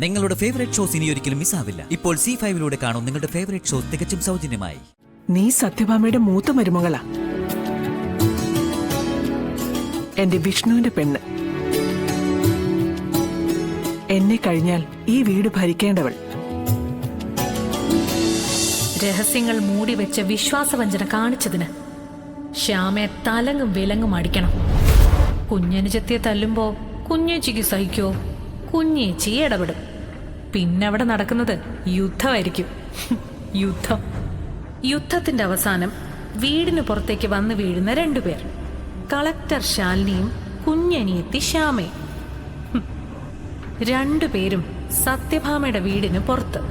നിങ്ങളുടെ favourite shows ഇനി ഒരിക്കലും മിസ്സാവില്ല. ഇപ്പോൾ C5 കാണും നിങ്ങളുടെ ഫേവറേറ്റ് ഷോസ് തികച്ചും സൗജന്യമായി. നീ സത്യഭാമയുടെ മൂത്ത മരുമകളാ, എന്റെ വിഷ്ണുവിന്റെ പെണ്ണ്. എന്നെ കഴിഞ്ഞാൽ ഈ വീട് ഭരിക്കേണ്ടവൾ. രഹസ്യങ്ങൾ മൂടിവെച്ച വിശ്വാസവഞ്ചന കാണിച്ചതിന് ശ്യാമയെ തലങ്ങും വിലങ്ങും അടിക്കണം. കുഞ്ഞനുജത്തിയെ തല്ലുമ്പോ കുഞ്ഞേച്ചിക്ക് സഹിക്കോ? കുഞ്ഞേച്ചി ഇടപെടും. പിന്നെ അവിടെ നടക്കുന്നത് യുദ്ധമായിരിക്കും. യുദ്ധം. യുദ്ധത്തിന്റെ അവസാനം വീടിന് പുറത്തേക്ക് വന്നു വീഴുന്ന രണ്ടുപേർ, കളക്ടർ ശാലിനിയും കുഞ്ഞനിയത്തി ശ്യാമയും. രണ്ടുപേരും സത്യഭാമയുടെ വീടിന് പുറത്ത്.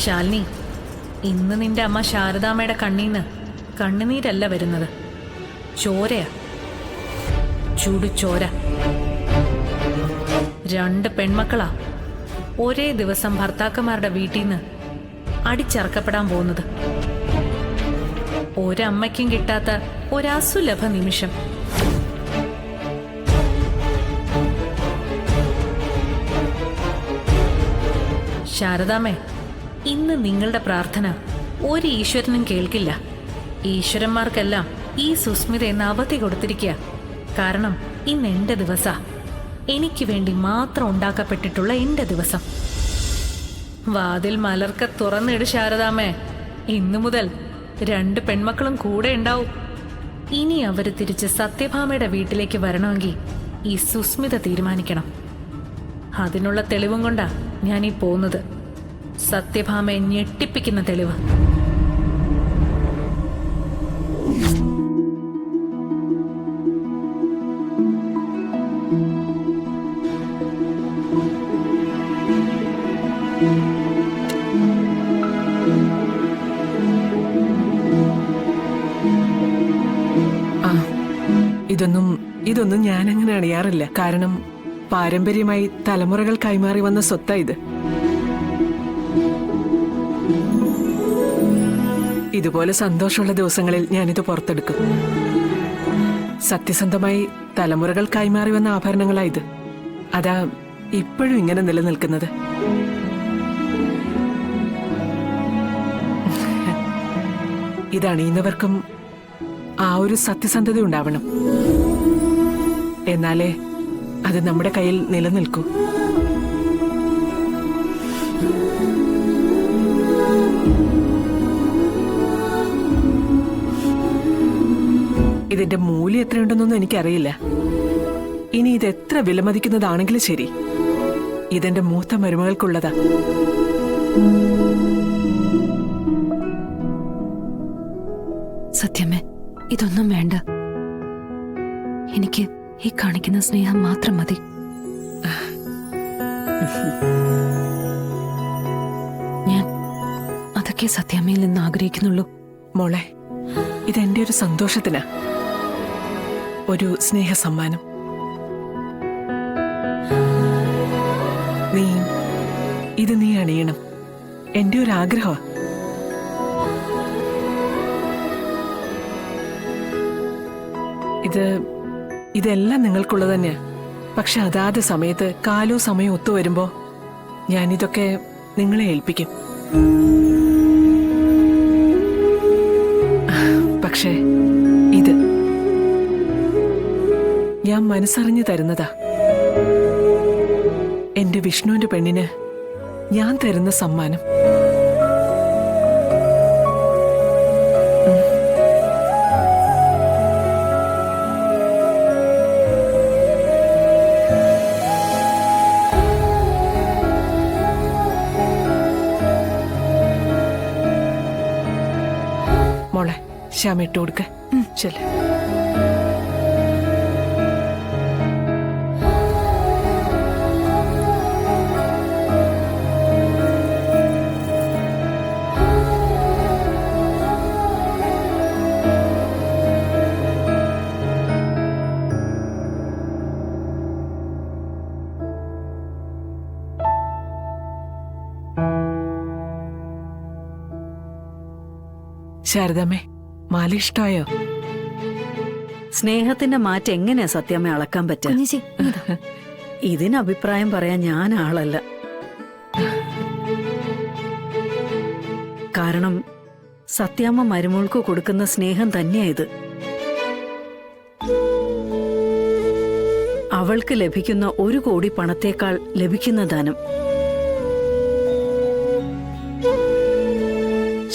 ശാലിനി, ഇന്ന് നിന്റെ അമ്മ ശാരദാമ്മയുടെ കണ്ണീന്ന് കണ്ണുനീരല്ല വരുന്നത്, ചോരയാ. ചുടുചോര. രണ്ട് പെൺമക്കളാ ഒരേ ദിവസം ഭർത്താക്കന്മാരുടെ വീട്ടിൽ നിന്ന് അടിച്ചിറക്കപ്പെടാൻ പോകുന്നത്. ഒരമ്മയ്ക്കും കിട്ടാത്ത ഒരസുലഭ നിമിഷം. ശാരദാമ്മേ, ഇന്ന് നിങ്ങളുടെ പ്രാർത്ഥന ഒരു ഈശ്വരനും കേൾക്കില്ല. ഈശ്വരന്മാർക്കെല്ലാം ഈ സുസ്മിത എന്ന അവധി കൊടുത്തിരിക്കുക. കാരണം ഇന്ന് എന്റെ ദിവസാ. എനിക്ക് വേണ്ടി മാത്രം ഉണ്ടാക്കപ്പെട്ടിട്ടുള്ള എന്റെ ദിവസം. വാതിൽ മലർക്ക തുറന്നിട് ശാരദാമ്മേ. ഇന്നു മുതൽ രണ്ട് പെൺമക്കളും കൂടെ ഉണ്ടാവും. ഇനി അവര് തിരിച്ച് സത്യഭാമയുടെ വീട്ടിലേക്ക് വരണമെങ്കിൽ ഈ സുസ്മിത തീരുമാനിക്കണം. അതിനുള്ള തെളിവും കൊണ്ടാ ഞാനീ പോകുന്നത്. സത്യഭാമയെ ഞെട്ടിപ്പിക്കുന്ന തെളിവ്. ഇതൊന്നും ഞാനങ്ങനെ അറിയാറില്ല. കാരണം പാരമ്പര്യമായി തലമുറകൾ കൈമാറി വന്ന സ്വത്താ ഇത്. ഇതുപോലെ സന്തോഷമുള്ള ദിവസങ്ങളിൽ ഞാനിത് പുറത്തെടുക്കും. സത്യസന്ധമായി തലമുറകൾ കൈമാറി വന്ന ആഭരണങ്ങളായത്. അതാ ഇപ്പോഴും ഇങ്ങനെ നിലനിൽക്കുന്നത്. ഇതണിയുന്നവർക്കും ആ ഒരു സത്യസന്ധത ഉണ്ടാവണം. എന്നാലേ അത് നമ്മുടെ കയ്യിൽ നിലനിൽക്കൂ. ഇതിന്റെ മൂല്യം എത്രയുണ്ടെന്നൊന്നും എനിക്കറിയില്ല. ഇനി ഇതെത്ര വിലമതിക്കുന്നതാണെങ്കിലും ശരി, ഇതെന്റെ മൂത്ത മരുമകൾക്കുള്ളതാ. സത്യമേ, ഇതൊന്നും വേണ്ട. എനിക്ക് ഈ കാണിക്കുന്ന സ്നേഹം മാത്രം മതി. ഞാൻ അതൊക്കെ സത്യാമ്മയിൽ നിന്ന് ആഗ്രഹിക്കുന്നുള്ളൂ. മോളെ, ഇതെന്റെ ഒരു സന്തോഷത്തിനാ, ഒരു സ്നേഹ സമ്മാനം. നീ അണിയണം. എന്റെ ഒരു ആഗ്രഹമാ. ഇതെല്ലാം നിങ്ങൾക്കുള്ളത് തന്നെയാ. പക്ഷെ അതാത് സമയത്ത് കാലവും സമയവും ഒത്തുവരുമ്പോ ഞാനിതൊക്കെ നിങ്ങളെ ഏൽപ്പിക്കും. പക്ഷേ ഇത് ഞാൻ മനസ്സറിഞ്ഞു തരുന്നതാ. എന്റെ വിഷ്ണുവിന്റെ പെണ്ണിന് ഞാൻ തരുന്ന സമ്മാനം. മോളെ, ശ്യാമ ഇട്ട് കൊടുക്ക. ചെല്ല. ശാരദാമ്മേ, മാല ഇഷ്ടമായോ? സ്നേഹത്തിന്റെ മാറ്റം എങ്ങനെയാ സത്യാമ്മ അളക്കാൻ പറ്റുക? കുഞ്ഞേച്ചി ഇതിന് അഭിപ്രായം പറയാൻ ഞാൻ ആളല്ല. കാരണം സത്യാമ്മ മരുമോൾക്ക് കൊടുക്കുന്ന സ്നേഹം തന്നെയാ ഇത്. അവൾക്ക് ലഭിക്കുന്ന 1 കോടി പണത്തേക്കാൾ ലഭിക്കുന്ന ധനം.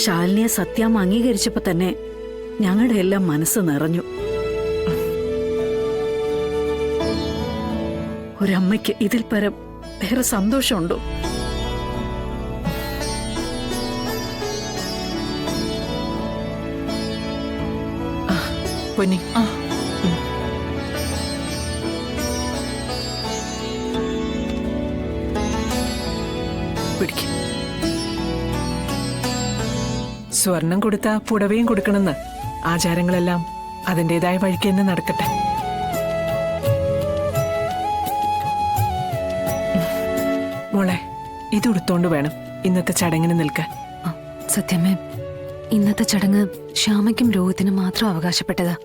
ശാലിനിയെ സത്യാമ്മ അംഗീകരിച്ചപ്പോ തന്നെ ഞങ്ങളുടെ എല്ലാം മനസ്സ് നിറഞ്ഞു. ഒരമ്മയ്ക്ക് ഇതിൽ പരം വേറെ സന്തോഷമുണ്ടോ? പൊന്നി, പിടിക്ക്. സ്വർണം കൊടുത്താ പുടവയും കൊടുക്കണമെന്ന് ആചാരങ്ങളെല്ലാം അതിൻ്റെതായ വഴിക്ക് തന്നെ നടക്കട്ടെ. മോളെ, ഇത് ഉടുത്തോണ്ട് വേണം ഇന്നത്തെ ചടങ്ങിന് നിൽക്കാൻ. സത്യമേ, ഇന്നത്തെ ചടങ്ങ് ശ്യാമയ്ക്കും രോഹിത്തിനും മാത്രം അവകാശപ്പെട്ടതാ.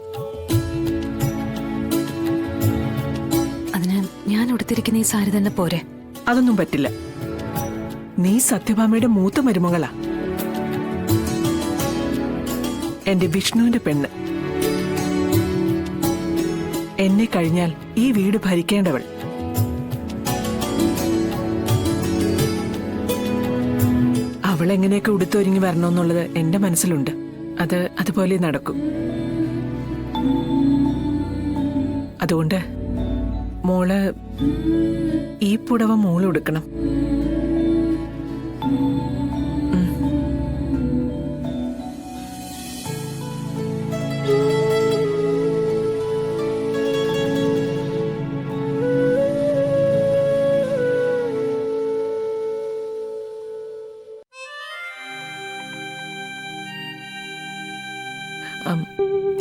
അതിന് ഞാൻ ഉടുത്തിരിക്കുന്ന ഈ സാരി തന്നെ പോരെ? അതൊന്നും പറ്റില്ല. നീ സത്യഭാമയുടെ മൂത്ത മരുമകളാ, എന്റെ വിഷ്ണുവിന്റെ പെണ്ണ്. എന്നെ കഴിഞ്ഞാൽ ഈ വീട് ഭരിക്കേണ്ടവൾ. അവൾ എങ്ങനെയൊക്കെ ഉടുത്തൊരുങ്ങി വരണമെന്നുള്ളത് എന്റെ മനസ്സിലുണ്ട്. അതുപോലെ നടക്കും. അതുകൊണ്ട് മോള് ഈ പുടവ മോള് ഉടുക്കണം.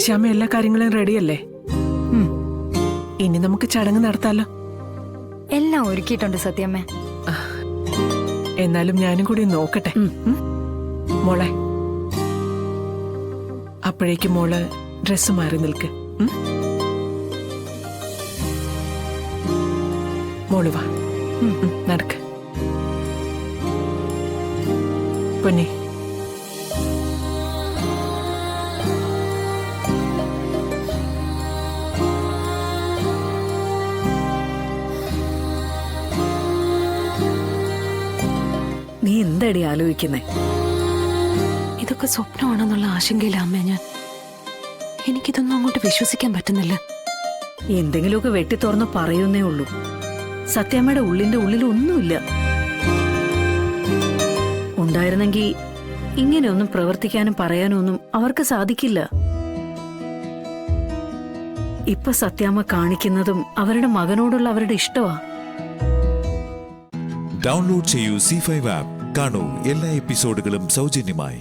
ശ്യാമ, എല്ലാ കാര്യങ്ങളും റെഡിയല്ലേ? ഇനി നമുക്ക് ചടങ്ങ് നടത്താലോ? എല്ലാം ഒരുക്കിയിട്ടുണ്ട് സത്യമ്മേ. എന്നാലും ഞാനും കൂടി നോക്കട്ടെ. മോളെ, അപ്പോഴേക്കും മോള് ഡ്രസ്സ് മാറി നിൽക്ക്. മോള് വാ, നടക്ക്. പൊന്നി, നീ എന്താടി ആലോചിക്കുന്നേ? ഇതൊക്കെ സ്വപ്നമാണെന്നുള്ള ആശങ്കയില്ല അമ്മേ ഞാൻ. എനിക്കിതൊന്നും അങ്ങോട്ട് വിശ്വസിക്കാൻ പറ്റുന്നില്ല. എന്തെങ്കിലുമൊക്കെ വെട്ടി തുറന്ന് പറയുന്നേ ഉള്ളൂ. സത്യാമ്മയുടെ ഉള്ളിന്റെ ഉള്ളിൽ ഒന്നുമില്ല. ഉണ്ടായിരുന്നെങ്കിൽ ഇങ്ങനെയൊന്നും പ്രവർത്തിക്കാനും പറയാനും ഒന്നും അവർക്ക് സാധിക്കില്ല. ഇപ്പൊ സത്യാമ്മ കാണിക്കുന്നതും അവരുടെ മകനോടുള്ള അവരുടെ ഇഷ്ടമാ. ഡൗൺലോഡ് ചെയ്യൂ C5 ആപ്പ്. കാണൂ എല്ലാ എപ്പിസോഡുകളും സൗജന്യമായി.